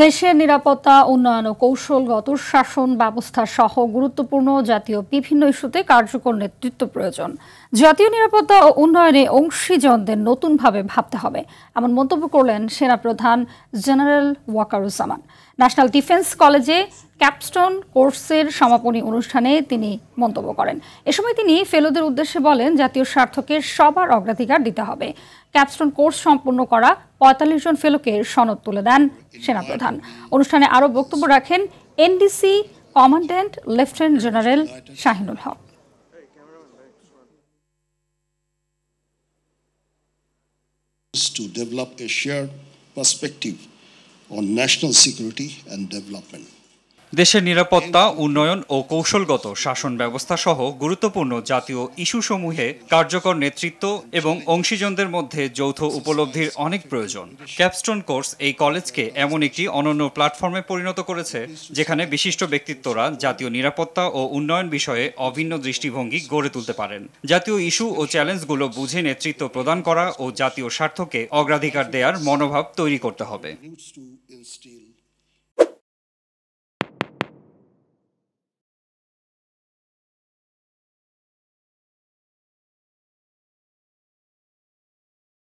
দেশের নিরাপত্তা, উন্নয়ন ও কৌশলগত শাসন ব্যবস্থা সহ গুরুত্বপূর্ণ জাতীয় বিভিন্ন ইস্যুতে কার্যকর নেতৃত্ব প্রয়োজন। জাতীয় নিরাপত্তা ও উন্নয়নে অংশীজনদের নতুনভাবে ভাবতে হবে, এমন মন্তব্য করলেন সেনাপ্রধান জেনারেল ওয়াকারুজ্জামান। ন্যাশনাল ডিফেন্স কলেজে ক্যাপস্টোন কোর্সের সমাপনী অনুষ্ঠানে তিনি মন্তব্য করেন। এ সময় তিনি ফেলোদের উদ্দেশ্যে বলেন, জাতীয় স্বার্থকে সবার অগ্রাধিকার দিতে হবে। ক্যাপস্টোন কোর্স সম্পন্ন করা ৪৫ জন ফেলোকে সনদ তুলে দেন সেনাপ্রধান। অনুষ্ঠানে আরও বক্তব্য রাখেন NDC commandant lieutenant general Shahinul Haque. To develop a shared perspective on national security and development. দেশের নিরাপত্তা, উন্নয়ন ও কৌশলগত শাসন ব্যবস্থা সহ গুরুত্বপূর্ণ জাতীয় ইস্যুসমূহে কার্যকর নেতৃত্ব এবং অংশীজনদের মধ্যে যৌথ উপলব্ধির অনেক প্রয়োজন। ক্যাপস্টোন কোর্স এই কলেজকে এমন একটি অনন্য প্ল্যাটফর্মে পরিণত করেছে যেখানে বিশিষ্ট ব্যক্তিত্বরা জাতীয় নিরাপত্তা ও উন্নয়ন বিষয়ে অভিন্ন দৃষ্টিভঙ্গি গড়ে তুলতে পারেন। জাতীয় ইস্যু ও চ্যালেঞ্জগুলো বুঝে নেতৃত্ব প্রদান করা ও জাতীয় স্বার্থকে অগ্রাধিকার দেওয়ার মনোভাব তৈরি করতে হবে।